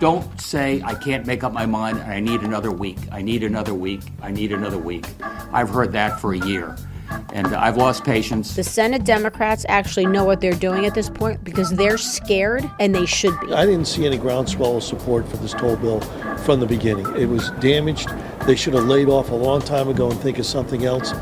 Don't say, I can't make up my mind, and I need another week. I need another week. I need another week. I've heard that for a year, and I've lost patience. The Senate Democrats actually know what they're doing at this point because they're scared, and they should be. I didn't see any groundswell of support for this toll bill from the beginning. It was damaged. They should have laid off a long time ago and think of something else.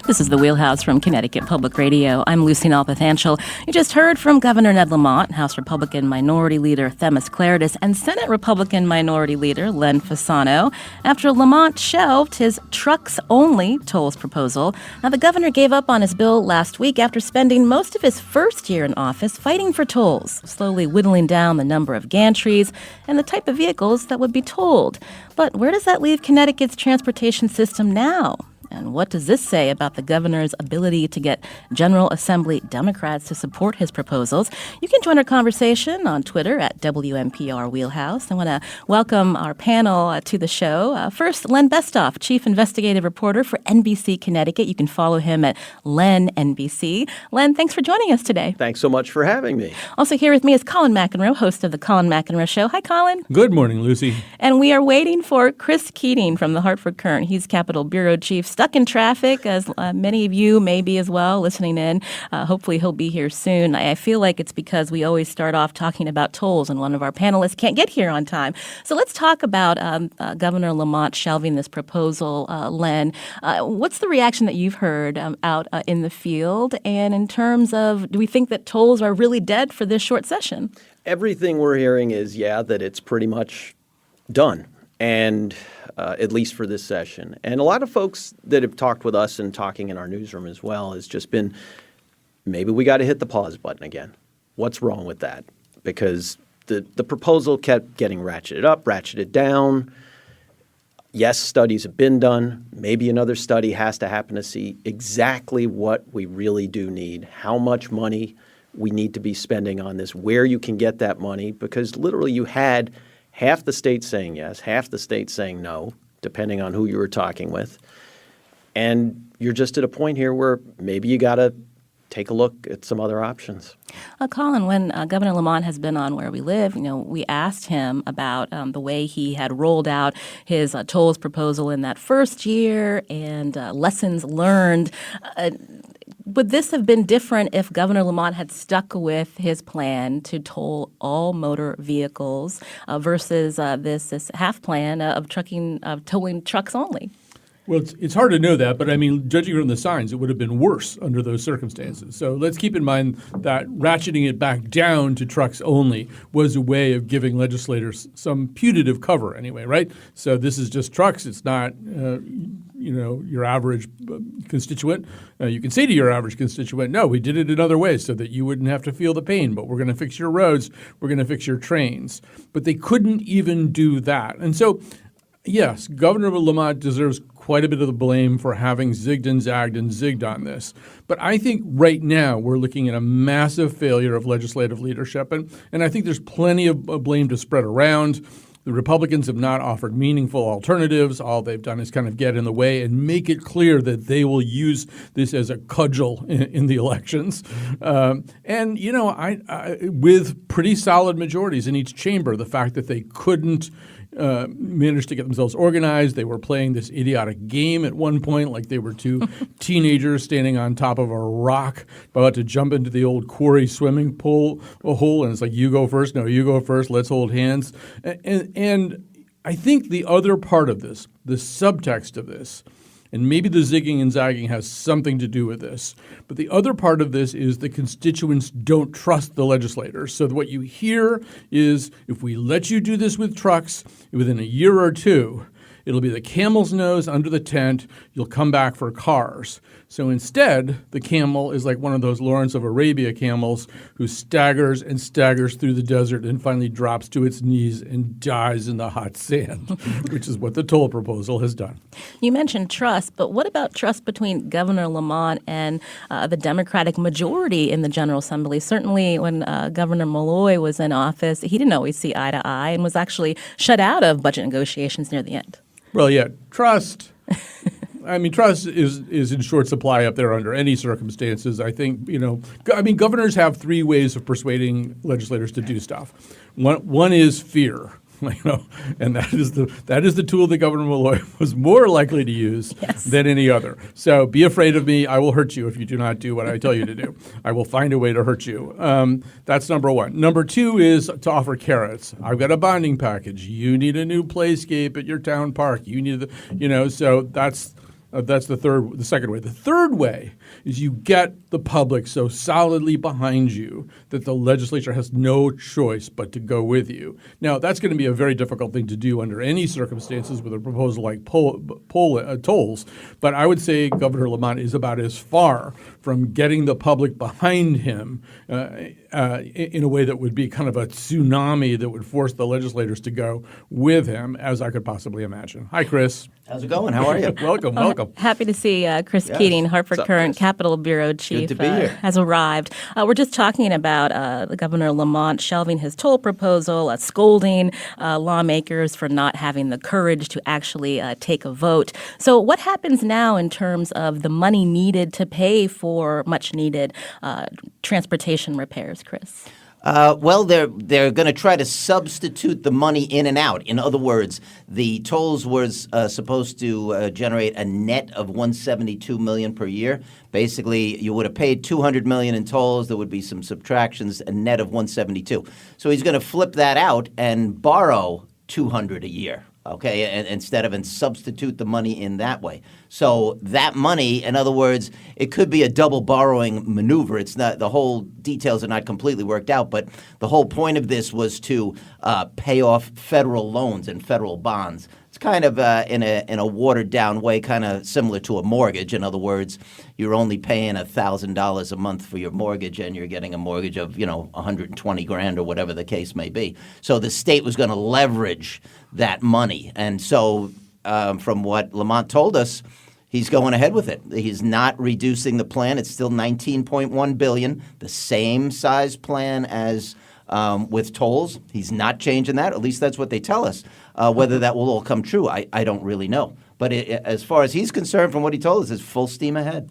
This is the Wheelhouse from Connecticut Public Radio. I'm Lucy Nalpathanchel. You just heard from Governor Ned Lamont, House Republican Minority Leader Themis Claridis, and Senate Republican Minority Leader Len Fasano after Lamont shelved his trucks-only tolls proposal. Now, the governor gave up on his bill last week after spending most of his first year in office fighting for tolls, slowly whittling down the number of gantries and the type of vehicles that would be tolled. But where does that leave Connecticut's transportation system now? And what does this say about the governor's ability to get General Assembly Democrats to support his proposals? You can join our conversation on Twitter at WNPR Wheelhouse. I want to welcome our panel to the show. First, Len Bestoff, Chief Investigative Reporter for NBC Connecticut. You can follow him at Len NBC. Len, thanks for joining us today. Thanks so much for having me. Also here with me is Colin McEnroe, host of The Colin McEnroe Show. Hi, Colin. Good morning, Lucy. And we are waiting for Chris Keating from the Hartford Courant. He's Capitol Bureau Chief, stuck in traffic, as many of you may be as well, listening in. Hopefully he'll be here soon. I feel like it's because we always start off talking about tolls, and one of our panelists can't get here on time. So let's talk about Governor Lamont shelving this proposal. Len, what's the reaction that you've heard out in the field? And in terms of, do we think that tolls are really dead for this short session? Everything we're hearing is, that it's pretty much done. And at least for this session. And a lot of folks that have talked with us and talking in our newsroom as well has just been, maybe we got to hit the pause button again. What's wrong with that? Because the proposal kept getting ratcheted up, ratcheted down. Yes, studies have been done. Maybe another study has to happen to see exactly what we really do need, how much money we need to be spending on this, where you can get that money, because literally you had half the states saying yes, half the states saying no, depending on who you were talking with. And you're just at a point here where maybe you got to take a look at some other options. Colin, when Governor Lamont has been on Where We Live, we asked him about the way he had rolled out his tolls proposal in that first year and lessons learned. Would this have been different if Governor Lamont had stuck with his plan to toll all motor vehicles versus this half plan of tolling trucks only? Well, it's hard to know that, but judging from the signs, it would have been worse under those circumstances. So let's keep in mind that ratcheting it back down to trucks only was a way of giving legislators some putative cover anyway, right? So this is just trucks. It's not, your average constituent. You can say to your average constituent, no, we did it another way so that you wouldn't have to feel the pain, but we're going to fix your roads. We're going to fix your trains. But they couldn't even do that. And so, yes, Governor Lamont deserves quite a bit of the blame for having zigged and zagged and zigged on this. But I think right now we're looking at a massive failure of legislative leadership. And I think there's plenty of blame to spread around. The Republicans have not offered meaningful alternatives. All they've done is kind of get in the way and make it clear that they will use this as a cudgel in the elections. With pretty solid majorities in each chamber, the fact that they couldn't managed to get themselves organized. They were playing this idiotic game at one point, like they were two teenagers standing on top of a rock about to jump into the old quarry swimming pool hole. And it's like, you go first. No, you go first. Let's hold hands. And I think the other part of this, the subtext of this, and maybe the zigging and zagging has something to do with this. But the other part of this is the constituents don't trust the legislators. So what you hear is, if we let you do this with trucks within a year or two, it'll be the camel's nose under the tent. You'll come back for cars. So instead, the camel is like one of those Lawrence of Arabia camels who staggers and staggers through the desert and finally drops to its knees and dies in the hot sand, which is what the toll proposal has done. You mentioned trust, but what about trust between Governor Lamont and the Democratic majority in the General Assembly? Certainly when Governor Malloy was in office, he didn't always see eye to eye and was actually shut out of budget negotiations near the end. Well, yeah, trust. I mean, trust is in short supply up there under any circumstances. I think, governors have three ways of persuading legislators to do stuff. One is fear. And that is the tool that Governor Malloy was more likely to use than any other. So be afraid of me. I will hurt you if you do not do what I tell you to do. I will find a way to hurt you. That's number one. Number two is to offer carrots. I've got a bonding package. You need a new playscape at your town park. You need so that's the second way. The third way is you get the public so solidly behind you that the legislature has no choice but to go with you. Now, that's going to be a very difficult thing to do under any circumstances with a proposal like tolls. But I would say Governor Lamont is about as far from getting the public behind him in a way that would be kind of a tsunami that would force the legislators to go with him as I could possibly imagine. Hi, Chris. How's it going? How are you? Welcome. Happy to see Chris Keating, Hartford Courant Capitol Bureau Chief, to be here. has arrived. We're just talking about Governor Lamont shelving his toll proposal, scolding lawmakers for not having the courage to actually take a vote. So what happens now in terms of the money needed to pay for much-needed transportation repairs, Chris? Well, they're going to try to substitute the money in and out. In other words, the tolls was supposed to generate a net of $172 million per year. Basically, you would have paid $200 million in tolls. There would be some subtractions, a net of $172. So he's going to flip that out and borrow $200 a year. Okay, and substitute the money in that way. So that money, in other words, it could be a double borrowing maneuver. It's not, the whole details are not completely worked out, but the whole point of this was to pay off federal loans and federal bonds. It's kind of in a watered down way, kind of similar to a mortgage. In other words, you're only paying $1,000 a month for your mortgage, and you're getting a mortgage of $120,000 or whatever the case may be. So the state was going to leverage that money, and so from what Lamont told us, he's going ahead with it. He's not reducing the plan. It's still $19.1 billion, the same size plan as with tolls. He's not changing that. At least that's what they tell us. Whether that will all come true, I don't really know. But as far as he's concerned, from what he told us, it's full steam ahead.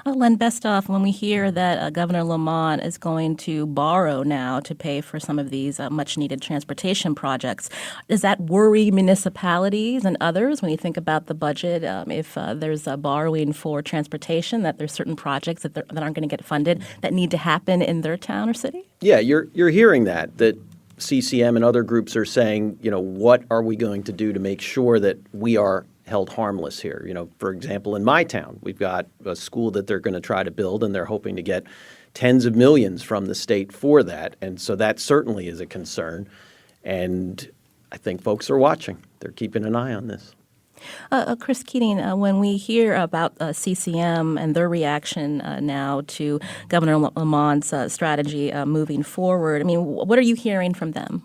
Len Bestoff, when we hear that Governor Lamont is going to borrow now to pay for some of these much-needed transportation projects, does that worry municipalities and others when you think about the budget? If there's borrowing for transportation, that there's certain projects that aren't going to get funded that need to happen in their town or city? Yeah, you're hearing that CCM and other groups are saying, what are we going to do to make sure that we are held harmless here? For example, in my town, we've got a school that they're going to try to build, and they're hoping to get tens of millions from the state for that. And so that certainly is a concern. And I think folks are watching. They're keeping an eye on this. Chris Keating, when we hear about CCM and their reaction now to Governor Lamont's strategy moving forward, what are you hearing from them?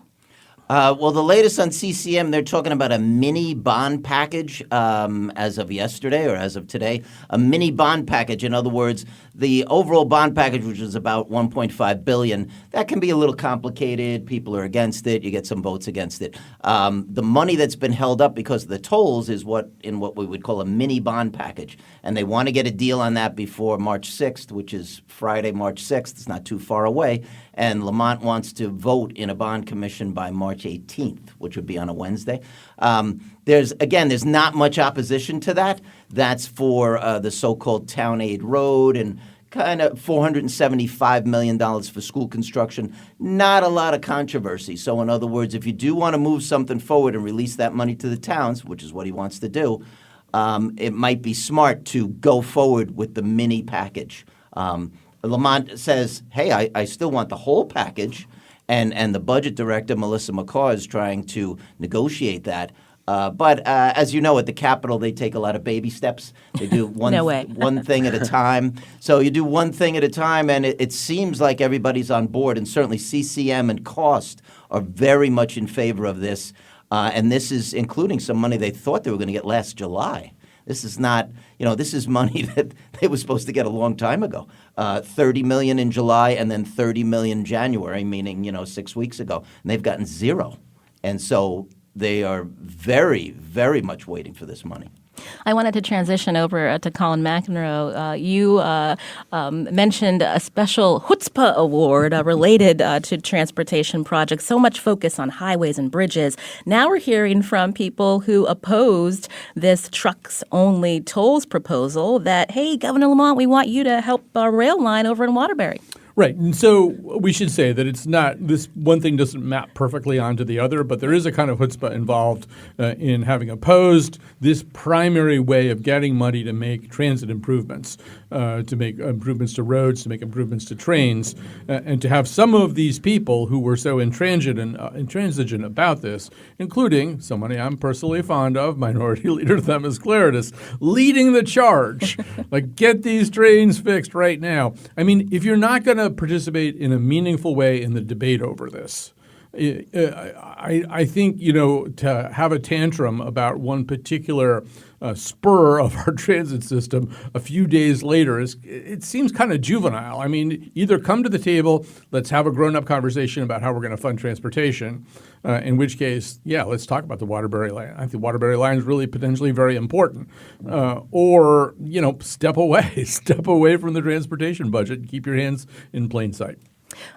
Well, the latest on CCM, they're talking about a mini bond package as of yesterday or as of today. A mini bond package. In other words, the overall bond package, which is about $1.5 billion, that can be a little complicated. People are against it. You get some votes against it. The money that's been held up because of the tolls is what we would call a mini bond package. And they want to get a deal on that before March 6th, which is Friday, March 6th. It's not too far away. And Lamont wants to vote in a bond commission by March 18th, which would be on a Wednesday. There's not much opposition to that. That's for the so-called Town Aid Road and kind of $475 million for school construction. Not a lot of controversy. So in other words, if you do want to move something forward and release that money to the towns, which is what he wants to do, it might be smart to go forward with the mini package. Lamont says, hey, I still want the whole package, and the budget director, Melissa McCaw, is trying to negotiate that. But as you know, at the Capitol, they take a lot of baby steps. They do one thing at a time. So you do one thing at a time, and it seems like everybody's on board, and certainly CCM and Cost are very much in favor of this. And this is including some money they thought they were going to get last July. This is not, this is money that they were supposed to get a long time ago. $30 million in July and then $30 million in January, meaning, 6 weeks ago. And they've gotten zero. And so they are very, very much waiting for this money. I wanted to transition over to Colin McEnroe. You mentioned a special chutzpah award related to transportation projects. So much focus on highways and bridges. Now we're hearing from people who opposed this trucks-only tolls proposal that, hey, Governor Lamont, we want you to help our rail line over in Waterbury. Right. And so we should say that it's not – this one thing doesn't map perfectly onto the other, but there is a kind of chutzpah involved in having opposed this primary way of getting money to make transit improvements, to make improvements to roads, to make improvements to trains, and to have some of these people who were so intransigent about this, including somebody I'm personally fond of, Minority Leader Themis Claridis, leading the charge. Like, get these trains fixed right now. I mean, if you're not going to participate in a meaningful way in the debate over this, I think, to have a tantrum about one particular spur of our transit system a few days later it seems kind of juvenile. I mean, either come to the table, let's have a grown-up conversation about how we're going to fund transportation, in which case, let's talk about the Waterbury line. I think the Waterbury line is really potentially very important. Or, step away from the transportation budget and keep your hands in plain sight.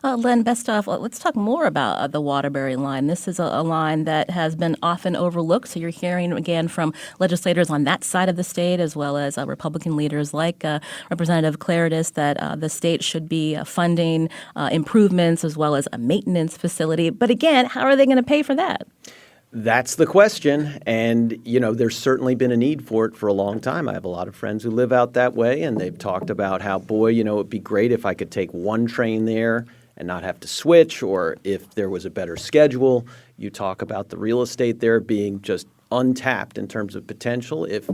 Len, best off, let's talk more about the Waterbury line. This is a line that has been often overlooked. So you're hearing again from legislators on that side of the state, as well as Republican leaders like Representative Claridis, that the state should be funding improvements as well as a maintenance facility. But again, how are they going to pay for that? That's the question. And, there's certainly been a need for it for a long time. I have a lot of friends who live out that way, and they've talked about how, boy, it'd be great if I could take one train there and not have to switch, or if there was a better schedule. You talk about the real estate there being just untapped in terms of potential. If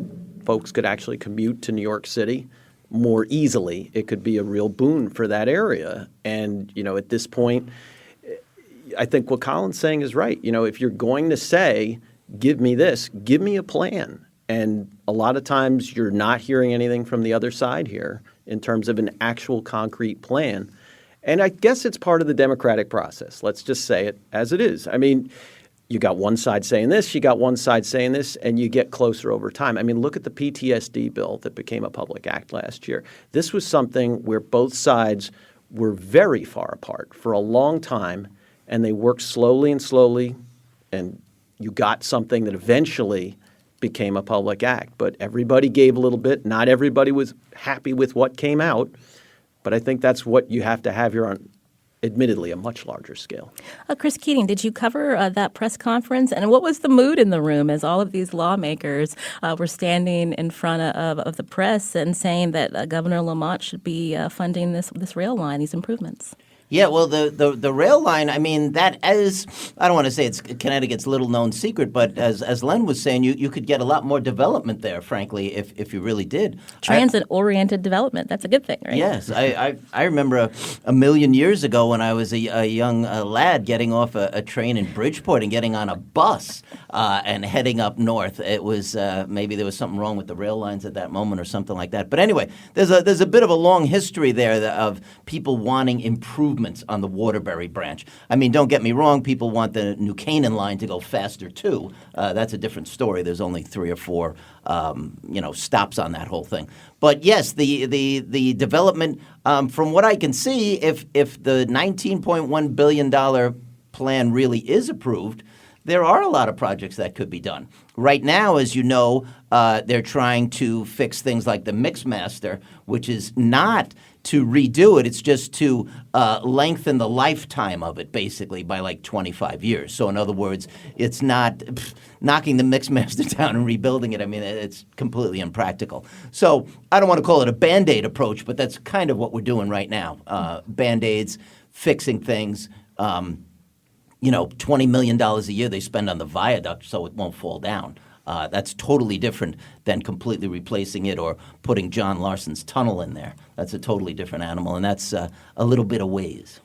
folks could actually commute to New York City more easily, it could be a real boon for that area. And, at this point, I think what Colin's saying is right. If you're going to say, give me this, give me a plan. And a lot of times you're not hearing anything from the other side here in terms of an actual concrete plan. And I guess it's part of the democratic process. Let's just say it as it is. I mean, you got one side saying this, you got one side saying this, and you get closer over time. I mean, look at the PTSD bill that became a public act last year. This was something where both sides were very far apart for a long time, and they worked slowly, and you got something that eventually became a public act. But everybody gave a little bit. Not everybody was happy with what came out. But I think that's what you have to have here on, admittedly, a much larger scale. Chris Keating, did you cover that press conference? And what was the mood in the room as all of these lawmakers were standing in front of the press and saying that Governor Lamont should be funding this rail line, these improvements? Yeah, well, the rail line, I mean, that is, I don't want to say it's Connecticut's little-known secret, but as Len was saying, you could get a lot more development there, frankly, if you really did. Transit-oriented development, that's a good thing, right? Yes. I remember a million years ago when I was a young lad getting off a train in Bridgeport and getting on a bus and heading up north. It was maybe there was something wrong with the rail lines at that moment or something like that. But anyway, there's a bit of a long history there of people wanting improvements on the Waterbury branch. I mean, don't get me wrong, people want the New Canaan line to go faster too. That's a different story. There's only 3 or 4 stops on that whole thing. But yes, the development, from what I can see, if the $19.1 billion plan really is approved, there are a lot of projects that could be done. Right now, as you know, they're trying to fix things like the Mixmaster, which is not to redo it. It's just to lengthen the lifetime of it, basically, by like 25 years. So in other words, it's not knocking the Mixmaster down and rebuilding it. I mean, it's completely impractical. So I don't want to call it a Band-Aid approach, but that's kind of what we're doing right now. Band-Aids, fixing things. $20 million a year they spend on the viaduct so it won't fall down. That's totally different than completely replacing it or putting John Larson's tunnel in there. That's a totally different animal, and that's a little bit of ways.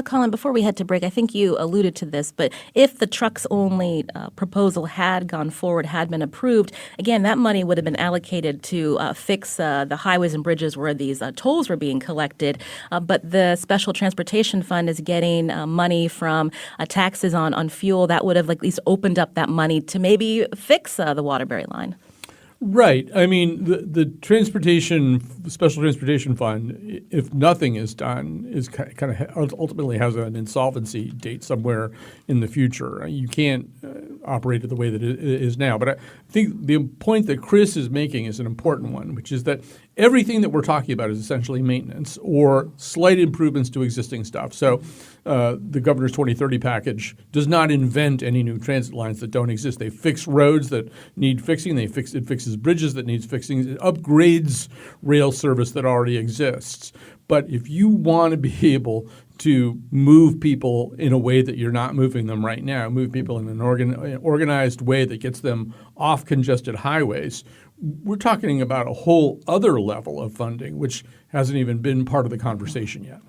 Colin, before we head to break, I think you alluded to this, but if the trucks-only proposal had gone forward, had been approved, again, that money would have been allocated to fix the highways and bridges where these tolls were being collected. But the Special Transportation Fund is getting money from taxes on fuel. That would have at least opened up that money to maybe fix the Waterbury line. Right. I mean, the special transportation fund, if nothing is done, is kind of ultimately has an insolvency date somewhere in the future. You can't operate it the way that it is now. But I think the point that Chris is making is an important one, which is that everything that we're talking about is essentially maintenance or slight improvements to existing stuff. So the governor's 2030 package does not invent any new transit lines that don't exist. They fix roads that need fixing. It fixes bridges that needs fixing. It upgrades rail service that already exists. But if you want to be able to move people in a way that you're not moving them right now, move people in an organized way that gets them off congested highways, we're talking about a whole other level of funding, which hasn't even been part of the conversation yet.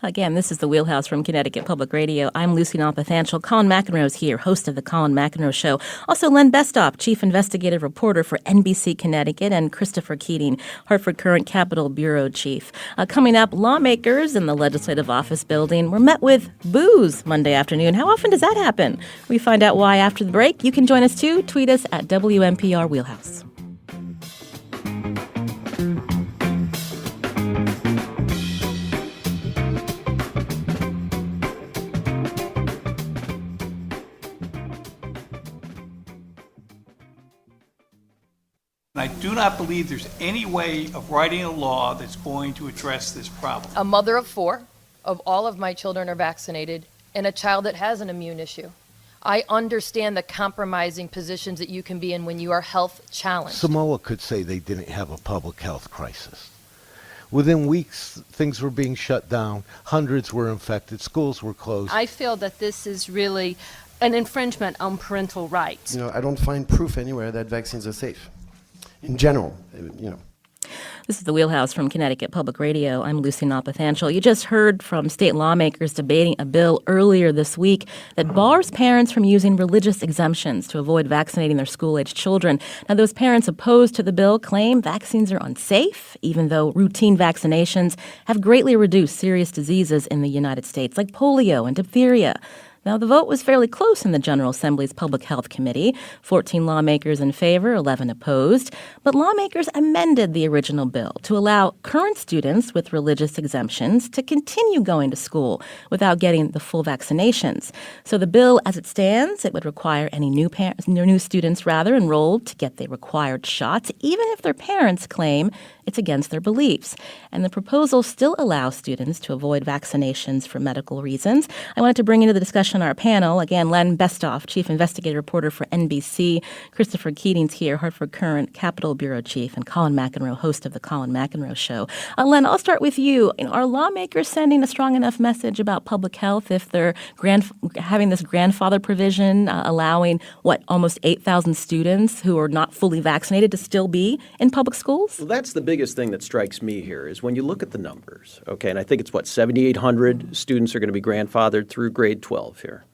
Again, this is the Wheelhouse from Connecticut Public Radio. I'm Lucy Nalpathanchel. Colin McEnroe's here, host of the Colin McEnroe Show. Also, Len Bestoff, chief investigative reporter for NBC Connecticut, and Christopher Keating, Hartford Courant Capitol Bureau chief. Coming up, lawmakers in the Legislative Office building were met with boos Monday afternoon. How often does that happen? We find out why after the break. You can join us too. Tweet us at WNPR Wheelhouse. I do not believe there's any way of writing a law that's going to address this problem. A mother of 4, of all of my children are vaccinated, and a child that has an immune issue. I understand the compromising positions that you can be in when you are health challenged. Samoa could say they didn't have a public health crisis. Within weeks, things were being shut down, hundreds were infected, schools were closed. I feel that this is really an infringement on parental rights. I don't find proof anywhere that vaccines are safe. In general, This is the Wheelhouse from Connecticut Public Radio. I'm Lucy Nalpathanchel. You just heard from state lawmakers debating a bill earlier this week that bars parents from using religious exemptions to avoid vaccinating their school-aged children. Now, those parents opposed to the bill claim vaccines are unsafe, even though routine vaccinations have greatly reduced serious diseases in the United States, like polio and diphtheria. Now, the vote was fairly close in the General Assembly's Public Health Committee. 14 lawmakers in favor, 11 opposed. But lawmakers amended the original bill to allow current students with religious exemptions to continue going to school without getting the full vaccinations. So the bill, as it stands, it would require any new students enrolled to get the required shots, even if their parents claim it's against their beliefs. And the proposal still allows students to avoid vaccinations for medical reasons. I wanted to bring into the discussion our panel. Again, Len Bestoff, chief investigative reporter for NBC. Christopher Keating's here, Hartford Courant Capitol Bureau chief, and Colin McEnroe, host of the Colin McEnroe Show. Len, I'll start with you. Are lawmakers sending a strong enough message about public health if they're having this grandfather provision allowing, almost 8,000 students who are not fully vaccinated to still be in public schools? Well, that's the biggest thing that strikes me here is when you look at the numbers, okay, and I think it's 7,800 students are going to be grandfathered through grade 12 here.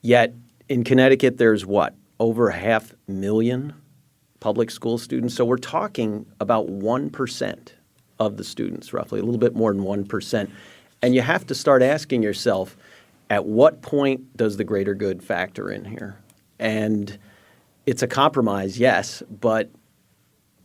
Yet in Connecticut, there's over 500,000 public school students. So we're talking about 1% of the students, roughly, a little bit more than 1%. And you have to start asking yourself, at what point does the greater good factor in here? And it's a compromise, yes, but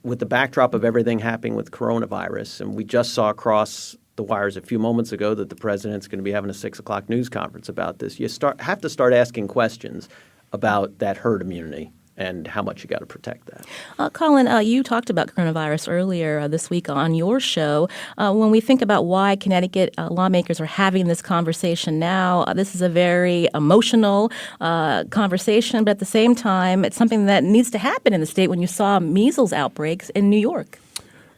with the backdrop of everything happening with coronavirus, and we just saw across the wires a few moments ago that the president's going to be having a 6 o'clock news conference about this, you have to start asking questions about that herd immunity and how much you got to protect that. Colin, you talked about coronavirus earlier this week on your show. When we think about why Connecticut lawmakers are having this conversation now, this is a very emotional conversation, but at the same time, it's something that needs to happen in the state when you saw measles outbreaks in New York.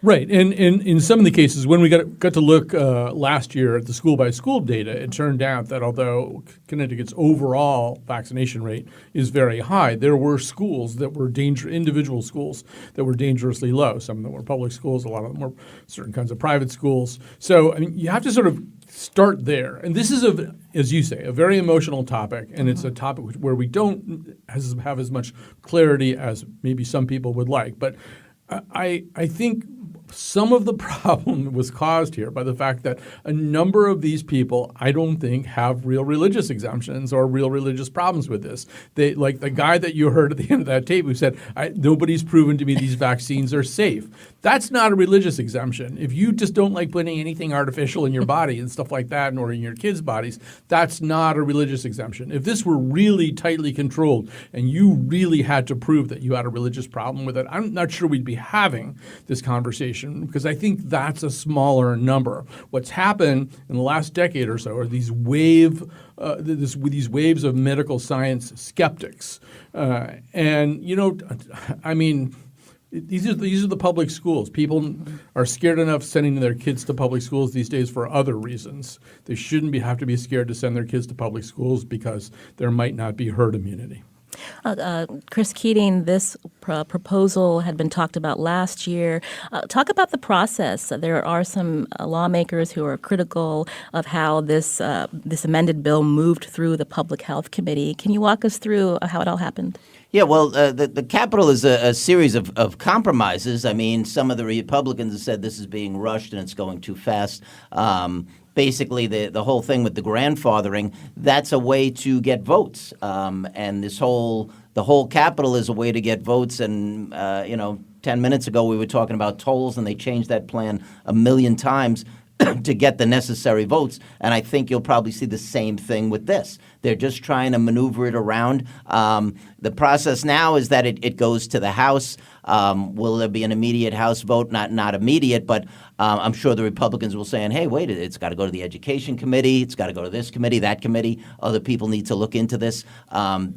Right. And in some of the cases, when we got to look last year at the school-by-school data, it turned out that although Connecticut's overall vaccination rate is very high, there were schools that were individual schools that were dangerously low. Some of them were public schools, a lot of them were certain kinds of private schools. So, you have to sort of start there. And this is, as you say, a very emotional topic, and it's a topic where we don't have as much clarity as maybe some people would like. But I think some of the problem was caused here by the fact that a number of these people, I don't think, have real religious exemptions or real religious problems with this. They, like the guy that you heard at the end of that tape who said, nobody's proven to me these vaccines are safe. That's not a religious exemption. If you just don't like putting anything artificial in your body and stuff like that or in your kids' bodies, that's not a religious exemption. If this were really tightly controlled and you really had to prove that you had a religious problem with it, I'm not sure we'd be having this conversation because I think that's a smaller number. What's happened in the last decade or so are these waves of medical science skeptics. These are the public schools. People are scared enough sending their kids to public schools these days for other reasons. They shouldn't have to be scared to send their kids to public schools because there might not be herd immunity. Chris Keating, this proposal had been talked about last year. Talk about the process. There are some lawmakers who are critical of how this amended bill moved through the Public Health Committee. Can you walk us through how it all happened? Yeah, well, the Capitol is a series of compromises. I mean, some of the Republicans have said this is being rushed and it's going too fast. Basically, the whole thing with the grandfathering, that's a way to get votes. And the whole Capitol is a way to get votes. And, 10 minutes ago we were talking about tolls, and they changed that plan a million times to get the necessary votes, and I think you'll probably see the same thing with this. They're just trying to maneuver it around. The process now is that it goes to the House. Will there be an immediate House vote? Not immediate, but I'm sure the Republicans will say, hey, wait, it's got to go to the Education Committee. It's got to go to this committee, that committee. Other people need to look into this.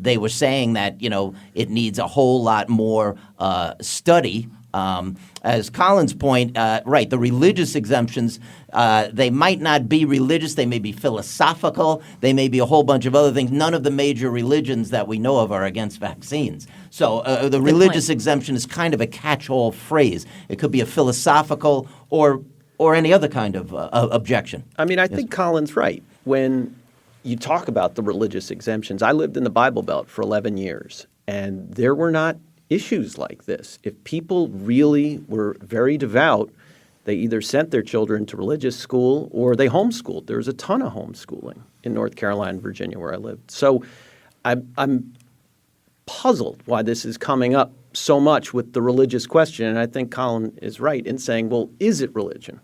They were saying that, it needs a whole lot more study. As Colin's point, right, the religious exemptions, they might not be religious. They may be philosophical. They may be a whole bunch of other things. None of the major religions that we know of are against vaccines. So the religious exemption is kind of a catch-all phrase. It could be a philosophical or any other kind of objection. I mean, I think Colin's right. When you talk about the religious exemptions, I lived in the Bible Belt for 11 years, and there were not issues like this. If people really were very devout, they either sent their children to religious school or they homeschooled. There was a ton of homeschooling in North Carolina and Virginia where I lived. So I'm puzzled why this is coming up so much with the religious question. And I think Colin is right in saying, well, is it religion?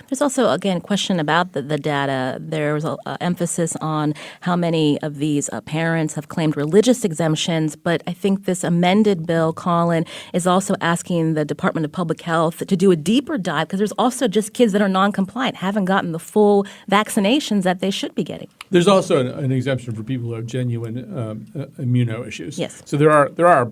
There's also, again, a question about the data. There was an emphasis on how many of these parents have claimed religious exemptions, but I think this amended bill, Colin, is also asking the Department of Public Health to do a deeper dive because there's also just kids that are non-compliant, haven't gotten the full vaccinations that they should be getting. There's also an exemption for people who have genuine immuno issues. Yes. So there are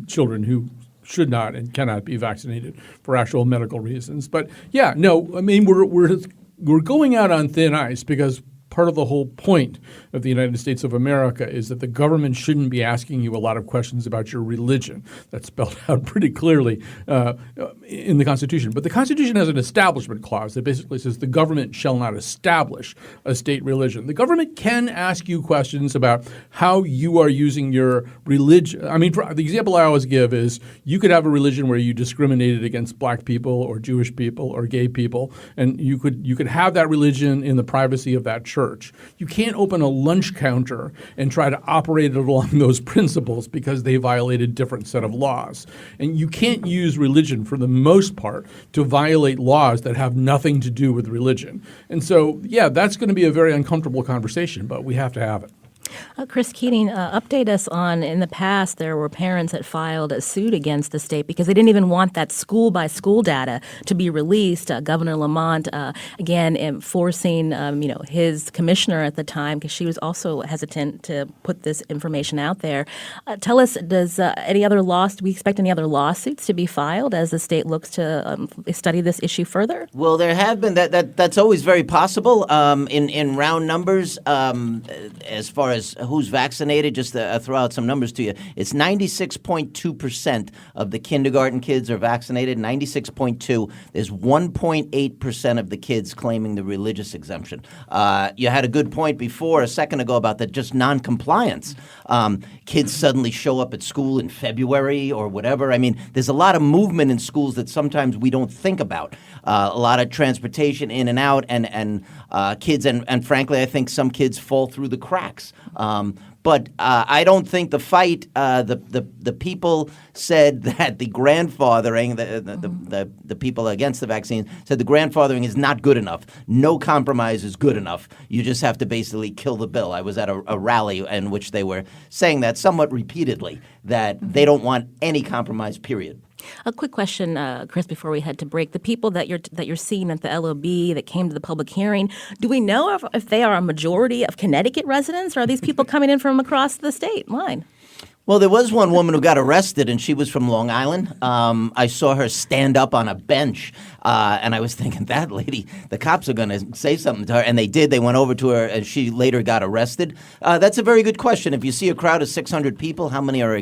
children who should not and cannot be vaccinated for actual medical reasons. But yeah, no, I mean we're going out on thin ice because part of the whole point of the United States of America is that the government shouldn't be asking you a lot of questions about your religion. That's spelled out pretty clearly in the Constitution. But the Constitution has an establishment clause that basically says the government shall not establish a state religion. The government can ask you questions about how you are using your religion. I mean, the example I always give is you could have a religion where you discriminated against black people or Jewish people or gay people, and you could have that religion in the privacy of that church. You can't open a lunch counter and try to operate it along those principles because they violated different set of laws. And you can't use religion for the most part to violate laws that have nothing to do with religion. And so, yeah, that's going to be a very uncomfortable conversation, but we have to have it. Chris Keating, update us on, in the past, there were parents that filed a suit against the state because they didn't even want that school-by-school data to be released. Governor Lamont, again, enforcing, his commissioner at the time, because she was also hesitant to put this information out there. Tell us, do we expect any other lawsuits to be filed as the state looks to study this issue further? Well, there have been. That's always very possible in round numbers as far as as who's vaccinated, just to throw out some numbers to you, it's 96.2% of the kindergarten kids are vaccinated. 96.2. There's 1.8% of the kids claiming the religious exemption. You had a good point before a second ago about the just non-compliance. Kids suddenly show up at school in February or whatever. I mean, there's a lot of movement in schools that sometimes we don't think about. A lot of transportation in and out, and kids, and frankly, I think some kids fall through the cracks. But I don't think the fight. The people said that the grandfathering, the people against the vaccine said the grandfathering is not good enough. No compromise is good enough. You just have to basically kill the bill. I was at a rally in which they were saying that somewhat repeatedly, that they don't want any compromise. Period. A quick question, Chris, before we head to break. The people that you're seeing at the LOB that came to the public hearing, do we know if they are a majority of Connecticut residents, or are these people coming in from across the state line? Well, there was one woman who got arrested, and she was from Long Island. I saw her stand up on a bench, and I was thinking, that lady, the cops are going to say something to her. And they did. They went over to her, and she later got arrested. That's a very good question. If you see a crowd of 600 people, how many are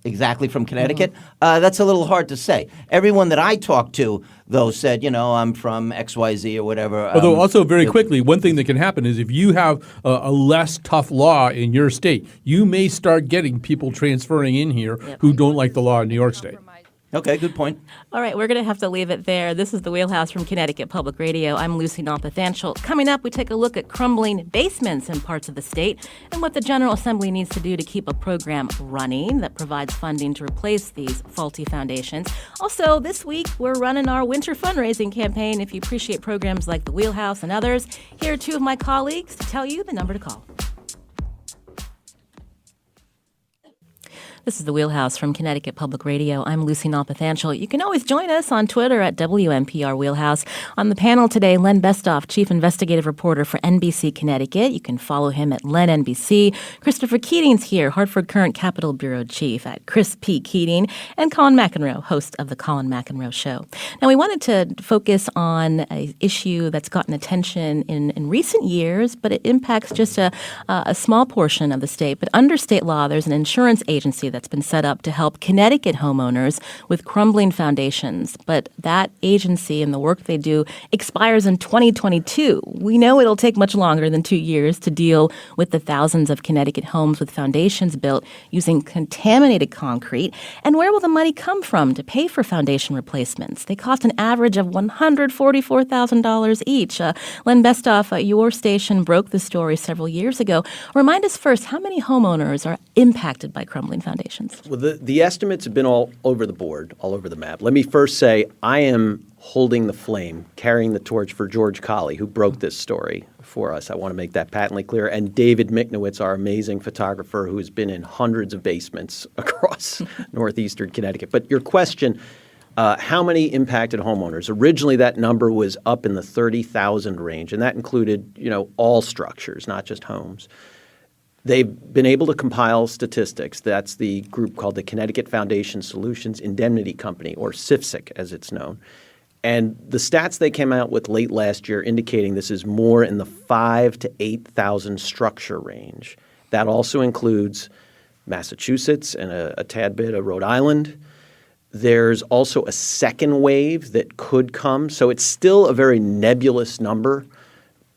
exactly from Connecticut? That's a little hard to say. Everyone that I talked to, though, said, I'm from XYZ or whatever. Although also very quickly, one thing that can happen is if you have a less tough law in your state, you may start getting people transferring in here who don't like the law in New York State. Okay, good point. All right, we're going to have to leave it there. This is the Wheelhouse from Connecticut Public Radio. I'm Lucy Nalpathanchel. Coming up, we take a look at crumbling basements in parts of the state and what the General Assembly needs to do to keep a program running that provides funding to replace these faulty foundations. Also, this week, we're running our winter fundraising campaign. If you appreciate programs like the Wheelhouse and others, here are two of my colleagues to tell you the number to call. This is the Wheelhouse from Connecticut Public Radio. I'm Lucy Nalpathanchel. You can always join us on Twitter at WNPR Wheelhouse. On the panel today, Len Bestoff, Chief Investigative Reporter for NBC Connecticut. You can follow him at Len NBC. Christopher Keating's here, Hartford Current Capitol Bureau Chief at Chris P. Keating. And Colin McEnroe, host of The Colin McEnroe Show. Now, we wanted to focus on an issue that's gotten attention in recent years, but it impacts just a small portion of the state. But under state law, there's an insurance agency that's been set up to help Connecticut homeowners with crumbling foundations. But that agency and the work they do expires in 2022. We know it'll take much longer than 2 years to deal with the thousands of Connecticut homes with foundations built using contaminated concrete. And where will the money come from to pay for foundation replacements? They cost an average of $144,000 each. Len Bestoff, your station broke the story several years ago. Remind us first, how many homeowners are impacted by crumbling foundations? Well, the estimates have been all over the board, all over the map. Let me first say I am holding the flame, carrying the torch for George Colley, who broke this story for us. I want to make that patently clear. And David Miknowitz, our amazing photographer, who has been in hundreds of basements across northeastern Connecticut. But your question, how many impacted homeowners? Originally, that number was up in the 30,000 range, and that included, all structures, not just homes. They've been able to compile statistics. That's the group called the Connecticut Foundation Solutions Indemnity Company, or CFSIC as it's known. And the stats they came out with late last year indicating this is more in the 5,000 to 8,000 structure range. That also includes Massachusetts and a tad bit of Rhode Island. There's also a second wave that could come. So it's still a very nebulous number.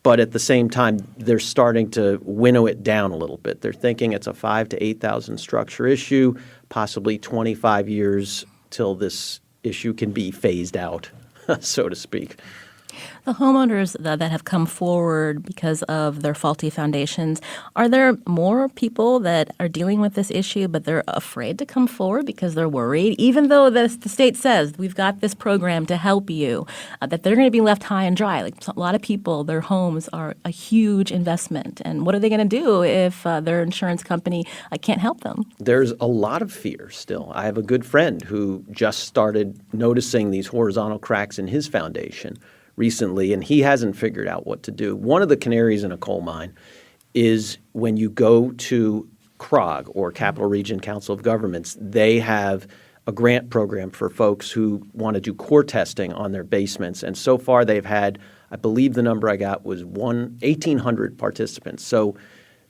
But at the same time, they're starting to winnow it down a little bit. They're thinking it's a 5,000 to 8,000 structure issue, possibly 25 years till this issue can be phased out, so to speak. The homeowners that have come forward because of their faulty foundations, are there more people that are dealing with this issue, but they're afraid to come forward because they're worried, even though the state says we've got this program to help you, that they're going to be left high and dry? Like a lot of people, their homes are a huge investment. And what are they going to do if their insurance company can't help them? There's a lot of fear still. I have a good friend who just started noticing these horizontal cracks in his foundation recently, and he hasn't figured out what to do. One of the canaries in a coal mine is when you go to CROG, or Capital Region Council of Governments, they have a grant program for folks who want to do core testing on their basements. And so far they've had, I believe the number I got was 1,800 participants. So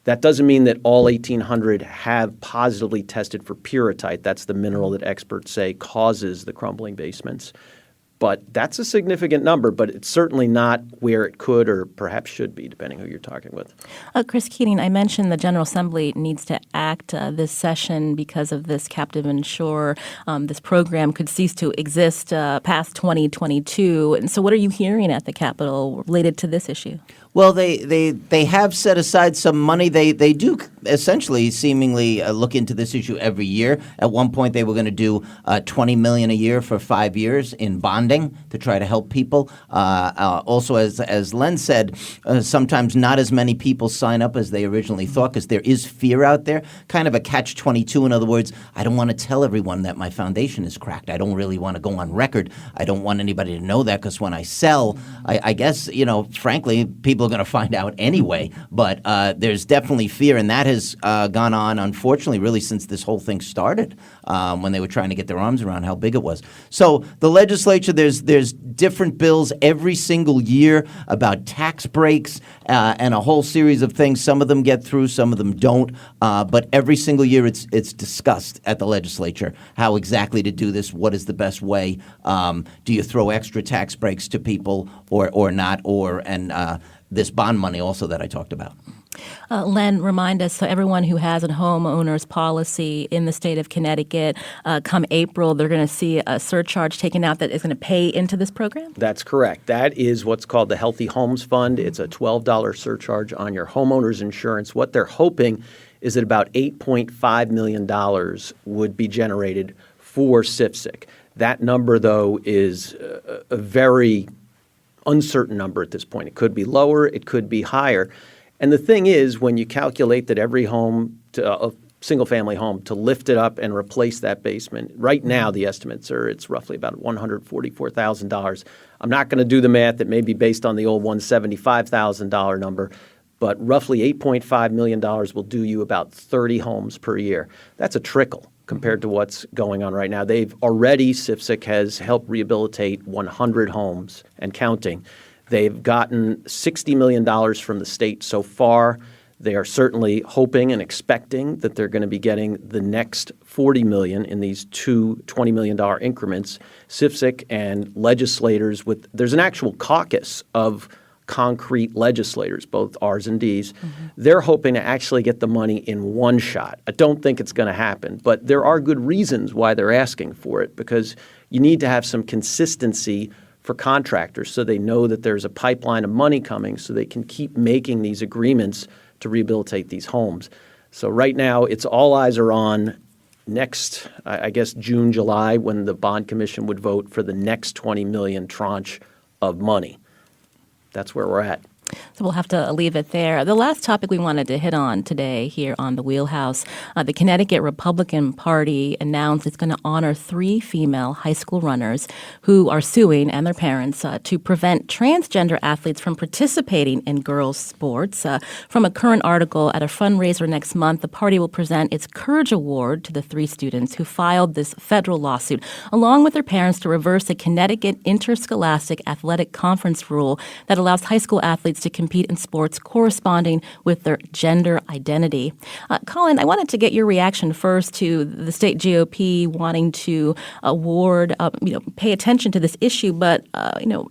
That doesn't mean that all 1,800 have positively tested for pyrrhotite. That's the mineral that experts say causes the crumbling basements. But that's a significant number, but it's certainly not where it could or perhaps should be, depending who you're talking with. Chris Keating, I mentioned the General Assembly needs to act this session because of this captive insurer. This program could cease to exist past 2022. And so what are you hearing at the Capitol related to this issue? Well, they have set aside some money. They do essentially seemingly look into this issue every year. At one point, they were going to do $20 million a year for 5 years in bonding to try to help people. Also, as Len said, sometimes not as many people sign up as they originally thought because there is fear out there, kind of a catch-22. In other words, I don't want to tell everyone that my foundation is cracked. I don't really want to go on record. I don't want anybody to know that because when I sell, I guess, frankly, people are going to find out anyway. But there's definitely fear, and that has gone on, unfortunately, really since this whole thing started, when they were trying to get their arms around how big it was. So the legislature, there's different bills every single year about tax breaks and a whole series of things. Some of them get through, some of them don't. But every single year it's discussed at the legislature how exactly to do this, what is the best way. Do you throw extra tax breaks to people or not, and this bond money also that I talked about. Len, remind us, so everyone who has a homeowner's policy in the state of Connecticut, come April, they're going to see a surcharge taken out that is going to pay into this program? That's correct. That is what's called the Healthy Homes Fund. It's a $12 surcharge on your homeowner's insurance. What they're hoping is that about $8.5 million would be generated for CIFSIC. That number, though, is a very uncertain number at this point. It could be lower, it could be higher. And the thing is, when you calculate that every home, a single-family home, to lift it up and replace that basement, right now the estimates are it's roughly about $144,000. I'm not going to do the math. It may be based on the old $175,000 number, but roughly $8.5 million will do you about 30 homes per year. That's a trickle compared to what's going on right now. CIFSIC has helped rehabilitate 100 homes and counting. They've gotten $60 million from the state so far. They are certainly hoping and expecting that they're going to be getting the next $40 million in these two $20 million increments. CIFSIC and legislators there's an actual caucus of concrete legislators, both R's and D's. They're hoping to actually get the money in one shot. I don't think it's going to happen, but there are good reasons why they're asking for it, because you need to have some consistency for contractors so they know that there's a pipeline of money coming so they can keep making these agreements to rehabilitate these homes. So right now, it's all eyes are on next, I guess, June, July, when the bond commission would vote for the next $20 million tranche of money. That's where we're at. So we'll have to leave it there. The last topic we wanted to hit on today here on the Wheelhouse, the Connecticut Republican Party announced it's going to honor 3 female high school runners who are suing, and their parents, to prevent transgender athletes from participating in girls' sports. From a current article, at a fundraiser next month, the party will present its Courage Award to the 3 students who filed this federal lawsuit, along with their parents, to reverse the Connecticut Interscholastic Athletic Conference rule that allows high school athletes to compete in sports corresponding with their gender identity. Colin, I wanted to get your reaction first to the state GOP wanting to award, pay attention to this issue. But,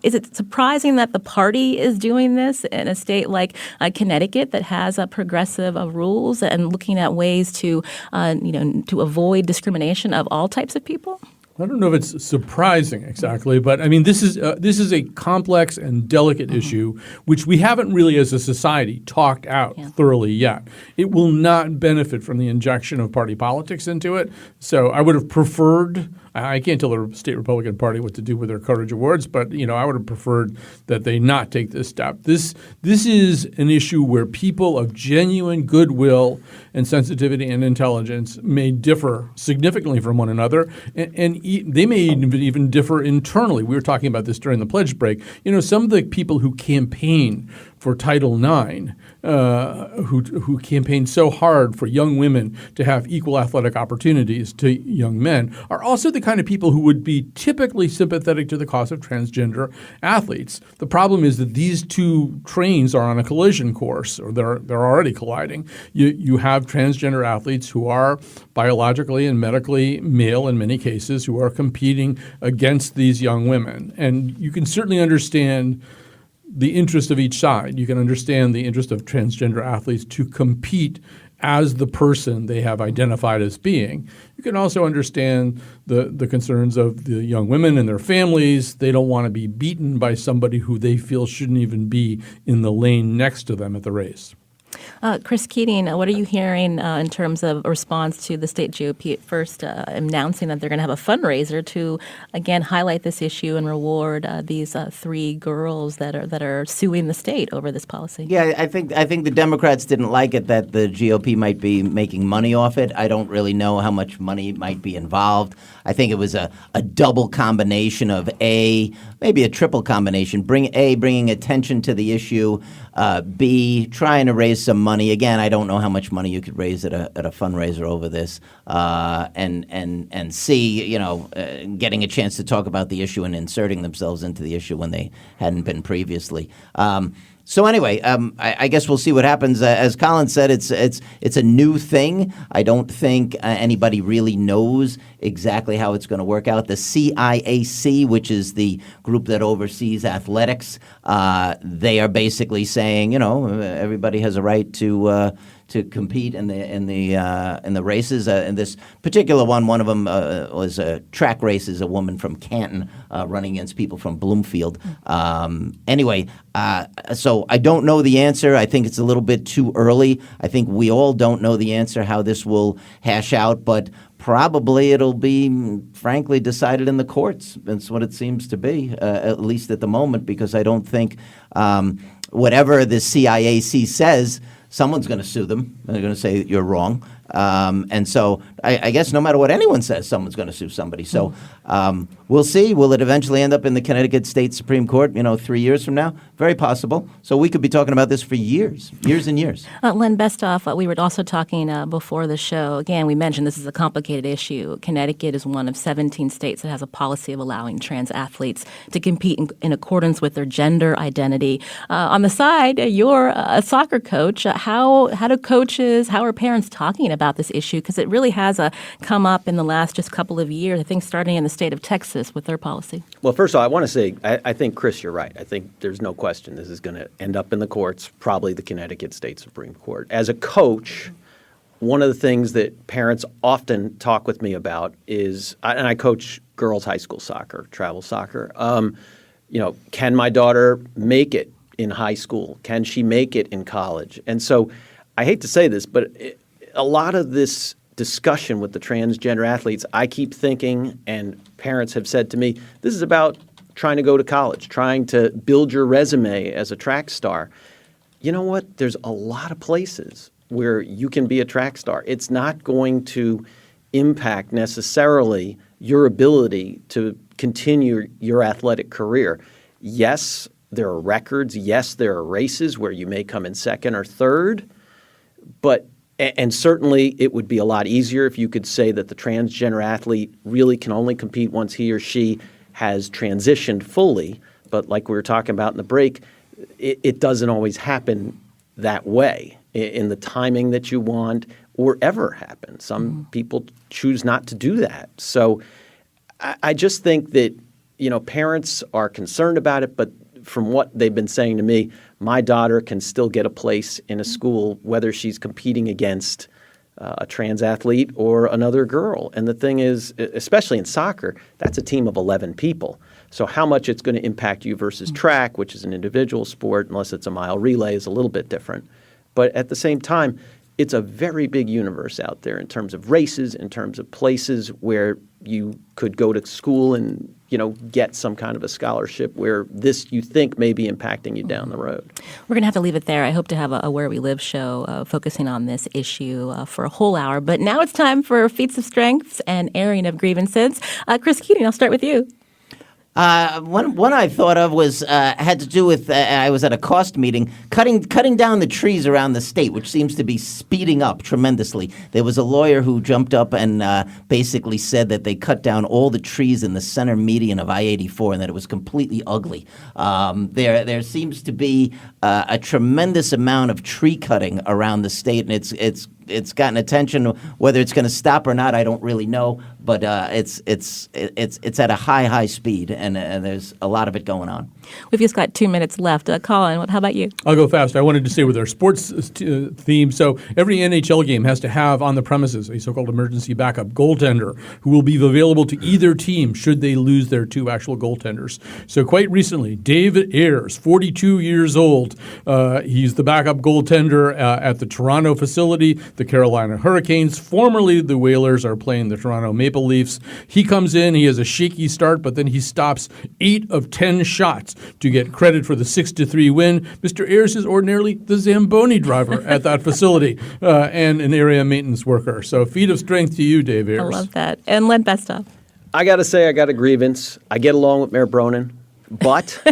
is it surprising that the party is doing this in a state like Connecticut that has progressive rules and looking at ways to avoid discrimination of all types of people? I don't know if it's surprising exactly, but I mean, this is a complex and delicate issue which we haven't really as a society talked out thoroughly yet. It will not benefit from the injection of party politics into it. So I would have preferred – I can't tell the state Republican Party what to do with their Courage Awards, but I would have preferred that they not take this step. This is an issue where people of genuine goodwill and sensitivity and intelligence may differ significantly from one another, and they may even differ internally. We were talking about this during the pledge break. Some of the people who campaign for Title IX, who campaign so hard for young women to have equal athletic opportunities to young men, are also the kind of people who would be typically sympathetic to the cause of transgender athletes. The problem is that these two trains are on a collision course, or they're already colliding. You have transgender athletes who are biologically and medically male in many cases, who are competing against these young women. And you can certainly understand the interest of each side. You can understand the interest of transgender athletes to compete as the person they have identified as being. You can also understand the concerns of the young women and their families. They don't want to be beaten by somebody who they feel shouldn't even be in the lane next to them at the race. Chris Keating, what are you hearing in terms of a response to the state GOP at first announcing that they're going to have a fundraiser to, again, highlight this issue and reward these 3 girls that are suing the state over this policy? Yeah, I think the Democrats didn't like it that the GOP might be making money off it. I don't really know how much money might be involved. I think it was a double combination of maybe a triple combination, bringing attention to the issue, B, trying to raise some money. Again, I don't know how much money you could raise at a fundraiser over this, and C, getting a chance to talk about the issue and inserting themselves into the issue when they hadn't been previously. So anyway, I guess we'll see what happens. As Colin said, it's a new thing. I don't think anybody really knows exactly how it's going to work out. The CIAC, which is the group that oversees athletics, they are basically saying, everybody has a right to compete in the races. In this particular one of them was a track races, a woman from Canton running against people from Bloomfield. So I don't know the answer. I think it's a little bit too early. I think we all don't know the answer, how this will hash out, but probably it'll be, frankly, decided in the courts. That's what it seems to be, at least at the moment, because I don't think whatever the CIAC says, someone's going to sue them. They're going to say you're wrong. And so I guess no matter what anyone says, someone's going to sue somebody. So we'll see. Will it eventually end up in the Connecticut State Supreme Court, 3 years from now? Very possible. So we could be talking about this for years and years. Len Bestoff, we were also talking before the show. Again, we mentioned this is a complicated issue. Connecticut is one of 17 states that has a policy of allowing trans athletes to compete in accordance with their gender identity. On the side, you're a soccer coach. How are parents talking about this issue? Because it really has come up in the last just couple of years, I think starting in the state of Texas with their policy. Well, first of all, I want to say, I think, Chris, you're right. I think there's no question this is going to end up in the courts, probably the Connecticut State Supreme Court. As a coach, one of the things that parents often talk with me about is, and I coach girls' high school soccer, travel soccer, can my daughter make it in high school? Can she make it in college? And so I hate to say this, but a lot of this discussion with the transgender athletes, I keep thinking, and parents have said to me, this is about trying to go to college, trying to build your resume as a track star. You know what? There's a lot of places where you can be a track star. It's not going to impact necessarily your ability to continue your athletic career. Yes, there are records. Yes, there are races where you may come in second or third, and certainly it would be a lot easier if you could say that the transgender athlete really can only compete once he or she has transitioned fully. But like we were talking about in the break, it doesn't always happen that way in the timing that you want or ever happen. Some people choose not to do that. So I just think that, parents are concerned about it, but from what they've been saying to me, my daughter can still get a place in a school whether she's competing against a trans athlete or another girl. And the thing is, especially in soccer, that's a team of 11 people. So how much it's going to impact you versus track, which is an individual sport, unless it's a mile relay, is a little bit different. But at the same time, it's a very big universe out there in terms of races, in terms of places where you could go to school and get some kind of a scholarship where this you think may be impacting you down the road. We're going to have to leave it there. I hope to have a Where We Live show focusing on this issue for a whole hour. But now it's time for Feats of Strengths and Airing of Grievances. Chris Keating, I'll start with you. One I thought of was had to do with I was at a cost meeting cutting down the trees around the state, which seems to be speeding up tremendously. There was a lawyer who jumped up and basically said that they cut down all the trees in the center median of I-84 and that it was completely ugly. There seems to be a tremendous amount of tree cutting around the state, and it's gotten attention. Whether it's going to stop or not, I don't really know. But it's at a high speed, and there's a lot of it going on. We've just got 2 minutes left. Colin, how about you? I'll go fast. I wanted to stay with our sports theme. So every NHL game has to have on the premises a so-called emergency backup goaltender who will be available to either team should they lose their two actual goaltenders. So quite recently, David Ayres, 42 years old, he's the backup goaltender at the Toronto facility. The Carolina Hurricanes, formerly the Whalers, are playing the Toronto Maple Leafs. He comes in, he has a shaky start, but then he stops 8 of 10 shots to get credit for the 6-3 win. Mr. Ayres is ordinarily the Zamboni driver at that facility and an area maintenance worker. So feat of strength to you, Dave Ayres. I love that. And Len Bestop. I got to say, I got a grievance. I get along with Mayor Bronin, but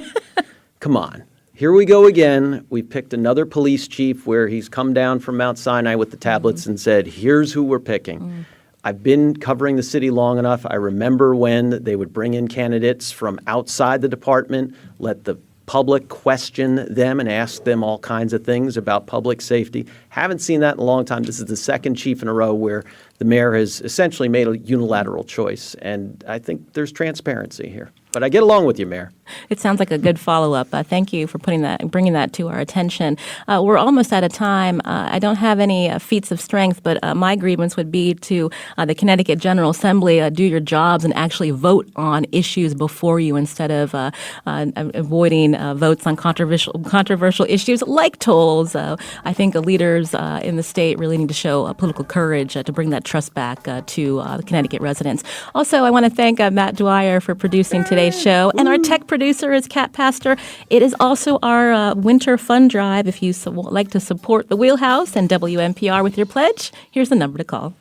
come on. Here we go again. We picked another police chief where he's come down from Mount Sinai with the tablets and said, here's who we're picking. I've been covering the city long enough. I remember when they would bring in candidates from outside the department, let the public question them and ask them all kinds of things about public safety. Haven't seen that in a long time. This is the second chief in a row where the mayor has essentially made a unilateral choice. And I think there's transparency here. But I get along with you, Mayor. It sounds like a good follow-up. Thank you for bringing that to our attention. We're almost out of time. I don't have any feats of strength, but my grievance would be to the Connecticut General Assembly, do your jobs and actually vote on issues before you instead of avoiding votes on controversial issues like tolls. I think the leaders in the state really need to show political courage to bring that trust back to the Connecticut residents. Also, I want to thank Matt Dwyer for producing today's show, and our tech producer is Kat Pastor. It is also our winter fund drive. If you like to support the Wheelhouse and WNPR with your pledge, here's the number to call.